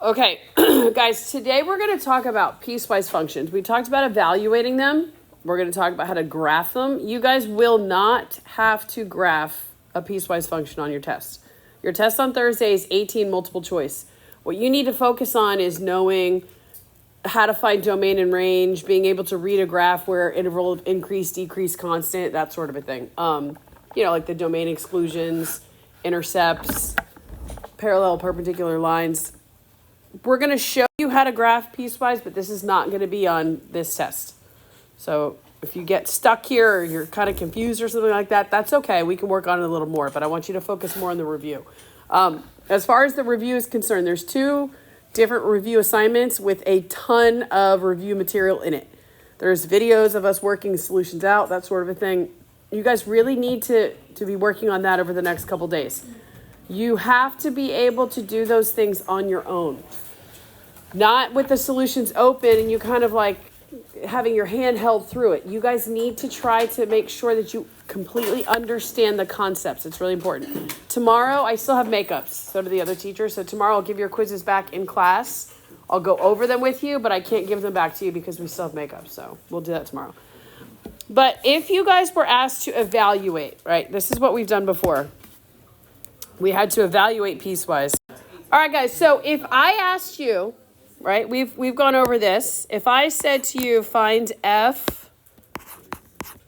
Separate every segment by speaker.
Speaker 1: Okay, guys, today we're going to talk about piecewise functions. We talked about evaluating them. We're going to talk about how to graph them. You guys will not have to graph a piecewise function on your test. Your test on Thursday is 18 multiple choice. What you need to focus on is knowing how to find domain and range, being able to read a graph where interval of increase, decrease, constant, that sort of a thing. Like the domain exclusions, intercepts, parallel perpendicular lines. We're going to show you how to graph piecewise, but this is not going to be on this test. So if you get stuck here or you're kind of confused or something like that, that's okay. We can work on it a little more, but I want you to focus more on the review. As far as the review is concerned, there's 2 different review assignments with a ton of review material in it. There's videos of us working solutions out, that sort of a thing. You guys really need to be working on that over the next couple days. You have to be able to do those things on your own. Not with the solutions open and you kind of like having your hand held through it. You guys need to try to make sure that you completely understand the concepts. It's really important. Tomorrow, I still have makeups. So do the other teachers. So tomorrow I'll give your quizzes back in class. I'll go over them with you, but I can't give them back to you because we still have makeup. So we'll do that tomorrow. But if you guys were asked to evaluate, right? This is what we've done before. We had to evaluate piecewise. All right, guys. So if I asked you, right, we've gone over this. If I said to you, find f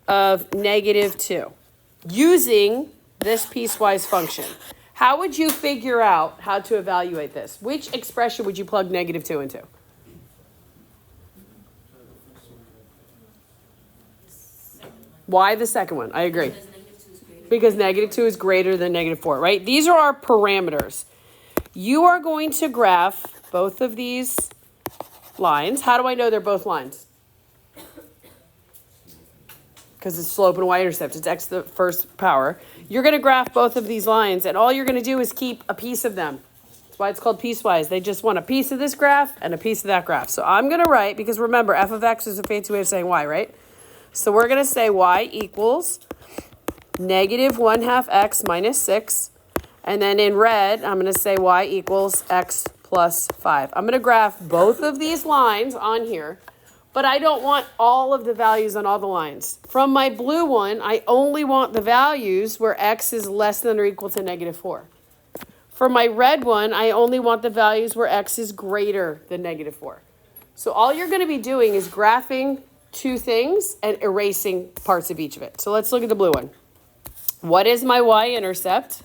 Speaker 1: of -2 using this piecewise function, how would you figure out how to evaluate this? Which expression would you plug -2 into? Why the second one? I agree. Because -2 is greater than -4, right? These are our parameters. You are going to graph both of these lines. How do I know they're both lines? Because it's slope and y-intercept. It's x to the first power. You're going to graph both of these lines, and all you're going to do is keep a piece of them. That's why it's called piecewise. They just want a piece of this graph and a piece of that graph. So I'm going to write, because remember, f of x is a fancy way of saying y, right? So we're going to say y equals -1/2 x minus 6. And then in red, I'm going to say y equals x plus 5. I'm going to graph both of these lines on here, but I don't want all of the values on all the lines. From my blue one, I only want the values where x is less than or equal to -4. For my red one, I only want the values where x is greater than -4. So all you're going to be doing is graphing 2 things and erasing parts of each of it. So let's look at the blue one. What is my y-intercept?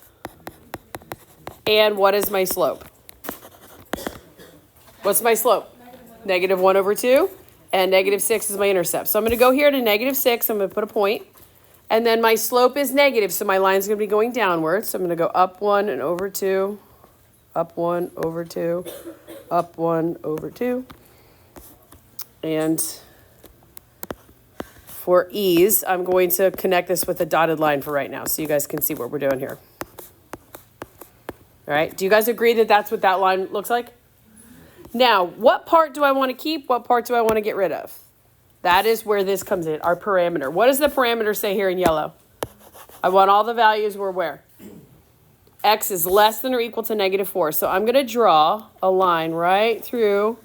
Speaker 1: And what is my slope? What's my slope? -1/2. And -6 is my intercept. So I'm going to go here to -6. I'm going to put a point. And then my slope is negative. So my line's going to be going downwards. So I'm going to go up 1 and over 2. Up 1 over 2. Up 1 over 2. And for ease, I'm going to connect this with a dotted line for right now. So you guys can see what we're doing here. All right, do you guys agree that that's what that line looks like? Now, what part do I want to keep? What part do I want to get rid of? That is where this comes in, our parameter. What does the parameter say here in yellow? I want all the values where? X is less than or equal to -4. So I'm going to draw a line right through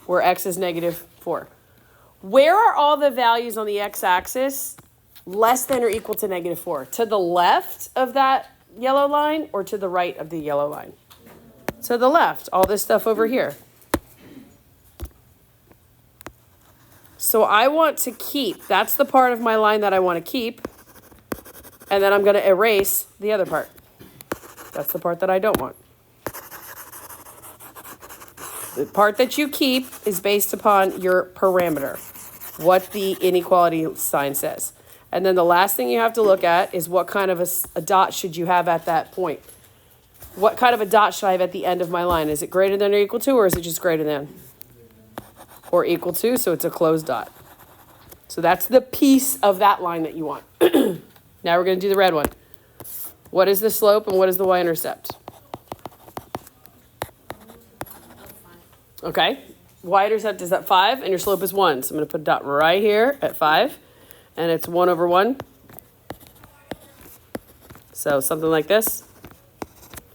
Speaker 1: where x is -4. Where are all the values on the x-axis less than or equal to -4? To the left of that yellow line or to the right of the yellow line? To the left, all this stuff over here. So I want to keep, that's the part of my line that I want to keep, and then I'm going to erase the other part. That's the part that I don't want. The part that you keep is based upon your parameter, what the inequality sign says. And then the last thing you have to look at is what kind of a dot should you have at that point. What kind of a dot should I have at the end of my line? Is it greater than or equal to, or is it just greater than? Or equal to, so it's a closed dot. So that's the piece of that line that you want. Now we're going to do the red one. What is the slope and what is the y-intercept? Okay, y-intercept is at 5 and your slope is 1. So I'm going to put a dot right here at 5. And it's 1/1. So something like this.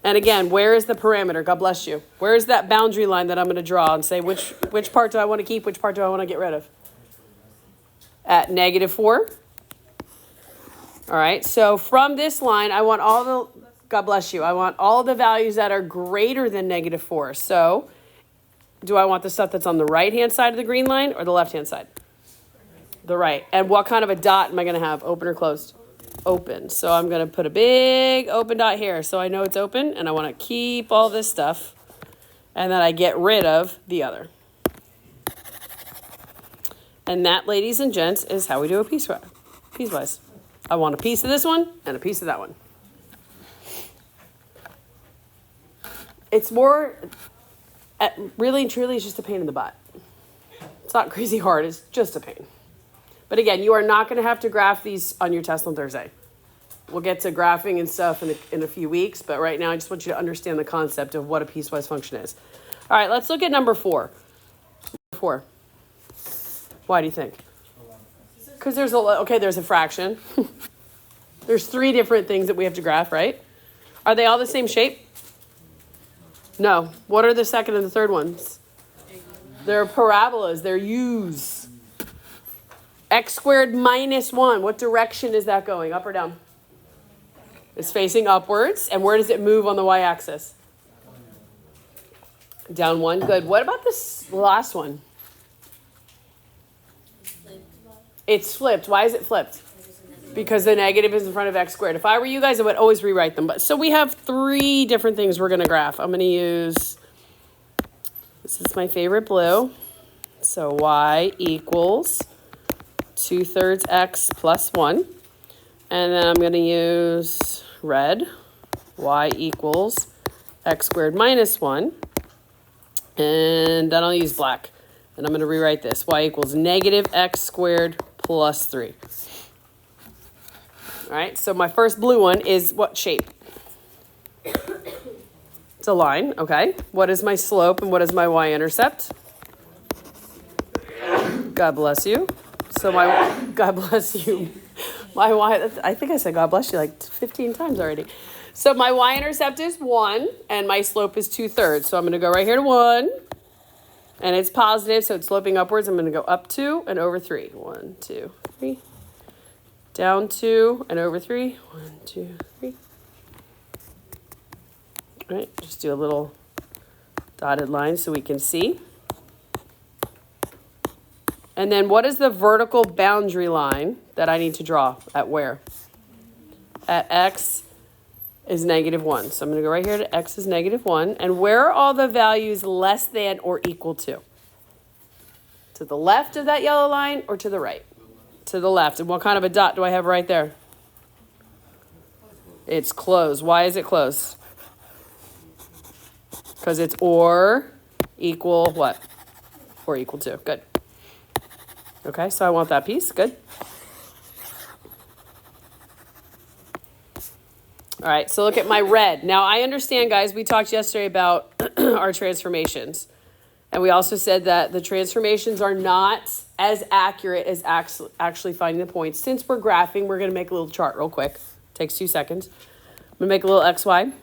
Speaker 1: And again, where is the parameter? God bless you. Where is that boundary line that I'm going to draw and say which part do I want to keep, which part do I want to get rid of? At -4. All right, so from this line, I want all the, God bless you, I want all the values that are greater than -4. So do I want the stuff that's on the right-hand side of the green line or the left-hand side? The right. And what kind of a dot am I going to have, open or closed? Open. So I'm going to put a big open dot here so I know it's open, and I want to keep all this stuff, and then I get rid of the other. And that, ladies and gents, is how we do a piecewise. I want a piece of this one and a piece of that one. It's more, really and truly, it's just a pain in the butt. It's not crazy hard. It's just a pain. But again, you are not going to have to graph these on your test on Thursday. We'll get to graphing and stuff in a few weeks, but right now I just want you to understand the concept of what a piecewise function is. All right, let's look at number 4. Number 4. Why do you think? Because there's a fraction. There's 3 different things that we have to graph, right? Are they all the same shape? No. What are the second and the third ones? They're parabolas. They're U's. X squared minus 1. What direction is that going? Up or down? It's facing upwards. And where does it move on the y-axis? Down 1. Good. What about this last one? It's flipped. Why is it flipped? Because the negative is in front of x squared. If I were you guys, I would always rewrite them. But so we have 3 different things we're going to graph. I'm going to use, this is my favorite blue. So y equals 2/3 x plus 1. And then I'm going to use red. Y equals x squared minus 1. And then I'll use black. And I'm going to rewrite this. Y equals negative x squared plus 3. All right, so my first blue one is what shape? It's a line, okay. What is my slope and what is my y-intercept? God bless you. So God bless you. My y, I think I said God bless you like 15 times already. So my y-intercept is 1 and my slope is 2/3. So I'm going to go right here to 1. And it's positive, so it's sloping upwards. I'm going to go up 2 and over 3. 1, 2, 3. Down 2 and over 3. 1, 2, 3. All right, just do a little dotted line so we can see. And then what is the vertical boundary line that I need to draw at where? At x is -1. So I'm going to go right here to x is -1. And where are all the values less than or equal to? To the left of that yellow line or to the right? To the left. And what kind of a dot do I have right there? It's closed. Why is it closed? Because it's or equal what? Or equal to. Good. Okay, so I want that piece. Good. All right, so look at my red. Now, I understand, guys, we talked yesterday about our transformations. And we also said that the transformations are not as accurate as actually finding the points. Since we're graphing, we're going to make a little chart real quick. Takes 2 seconds. I'm going to make a little XY.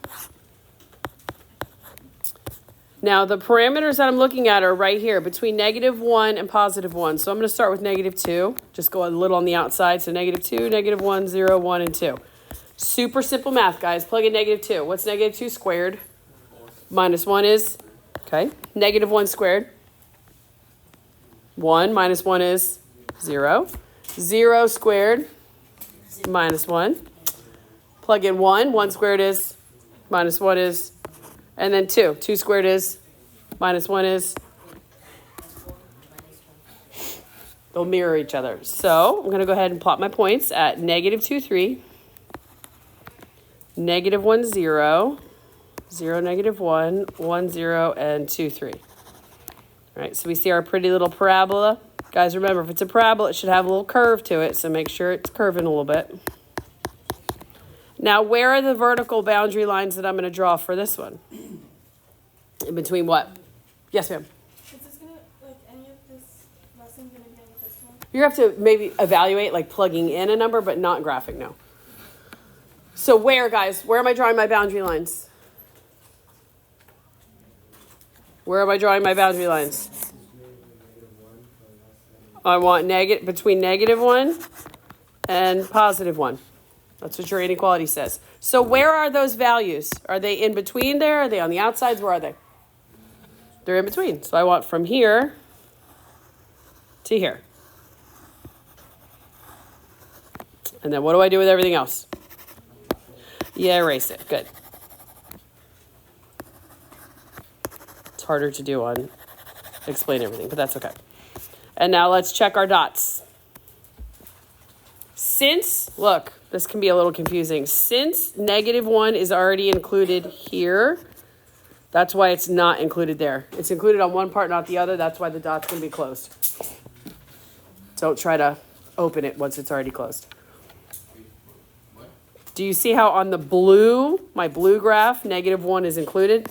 Speaker 1: Now, the parameters that I'm looking at are right here between -1 and +1. So I'm going to start with -2. Just go a little on the outside. So -2, -1, 0, 1, and 2. Super simple math, guys. Plug in -2. What's -2 squared? -1 is, okay, -1 squared. 1 minus 1 is 0. 0 squared -1. Plug in 1. 1 squared is -1 is, and then 2. 2 squared is -1 is. They'll mirror each other. So I'm going to go ahead and plot my points at -2, 3. -1, 0, 0, -1, 1, 0, and 2, 3. All right, so we see our pretty little parabola. Guys, remember, if it's a parabola, it should have a little curve to it, so make sure it's curving a little bit. Now, where are the vertical boundary lines that I'm going to draw for this one? In between what? Yes, ma'am?
Speaker 2: Is this going to, like, any of this lesson going to be on this one?
Speaker 1: You have to maybe evaluate, like, plugging in a number, but not graphing, no. So where, guys? Where am I drawing my boundary lines? Where am I drawing my boundary lines? I want between -1 and +1. That's what your inequality says. So where are those values? Are they in between there? Are they on the outsides? Where are they? They're in between. So I want from here to here. And then what do I do with everything else? Yeah, erase it. Good. It's harder to do on explain everything, but that's okay. And now let's check our dots. Since, look, this can be a little confusing. Since -1 is already included here, that's why it's not included there. It's included on one part, not the other. That's why the dot's going to be closed. Don't try to open it once it's already closed. Do you see how on the blue, my blue graph, -1 is included,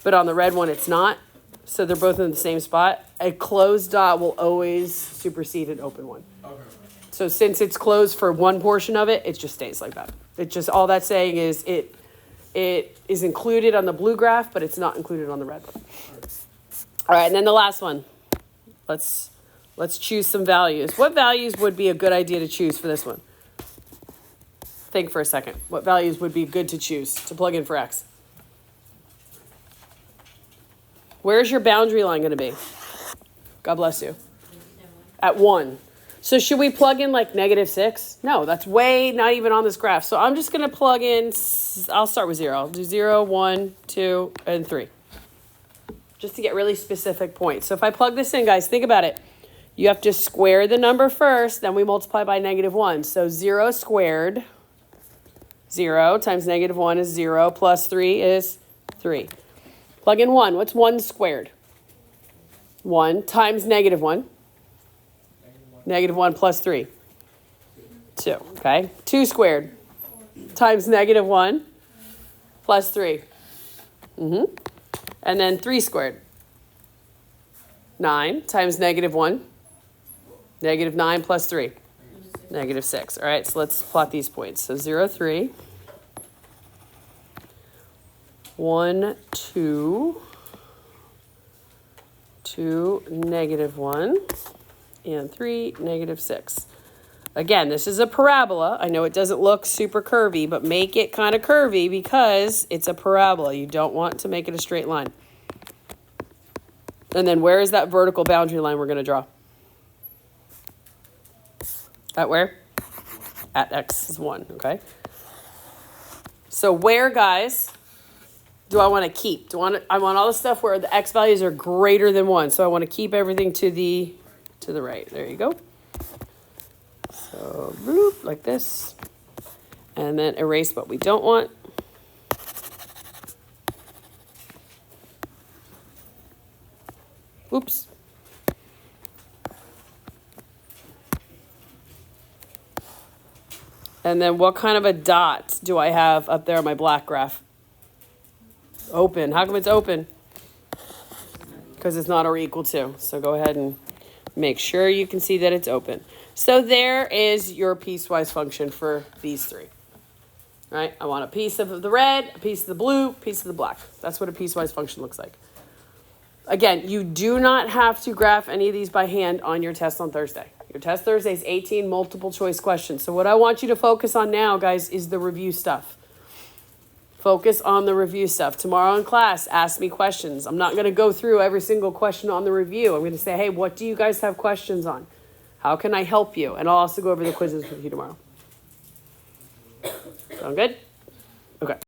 Speaker 1: but on the red one it's not? So they're both in the same spot. A closed dot will always supersede an open one. Okay. So since it's closed for one portion of it, it just stays like that. It just, all that's saying is it is included on the blue graph, but it's not included on the red one. All right, and then the last one. Let's choose some values. What values would be a good idea to choose for this one? Think for a second. What values would be good to choose to plug in for x? Where's your boundary line going to be? God bless you. At 1. So should we plug in like -6? No, that's way not even on this graph. So I'm just going to plug in, I'll start with 0. I'll do 0, 1, 2, and 3. Just to get really specific points. So if I plug this in, guys, think about it. You have to square the number first, then we multiply by -1. So 0 squared, 0 times -1 is 0, plus 3 is 3. Plug in 1. What's 1 squared? 1 times -1. -1 plus 3. 2. Okay. 2 squared times -1 plus 3. And then 3 squared. 9 times -1. -9 plus 3. -6. All right, so let's plot these points. So 0, 3. 1, 2. 2, -1. And 3, -6. Again, this is a parabola. I know it doesn't look super curvy, but make it kind of curvy because it's a parabola. You don't want to make it a straight line. And then where is that vertical boundary line we're going to draw? At where? At x is 1, okay? So where, guys, do I want to keep? I want all the stuff where the x values are greater than 1. So I want to keep everything to the right. There you go. So bloop, like this. And then erase what we don't want. Oops. And then what kind of a dot do I have up there on my black graph? Open. How come it's open? Because it's not or equal to. So go ahead and make sure you can see that it's open. So there is your piecewise function for these three. Right? I want a piece of the red, a piece of the blue, a piece of the black. That's what a piecewise function looks like. Again, you do not have to graph any of these by hand on your test on Thursday. Your test Thursday is 18 multiple choice questions. So what I want you to focus on now, guys, is the review stuff. Focus on the review stuff. Tomorrow in class, ask me questions. I'm not going to go through every single question on the review. I'm going to say, hey, what do you guys have questions on? How can I help you? And I'll also go over the quizzes with you tomorrow. Sound good? Okay.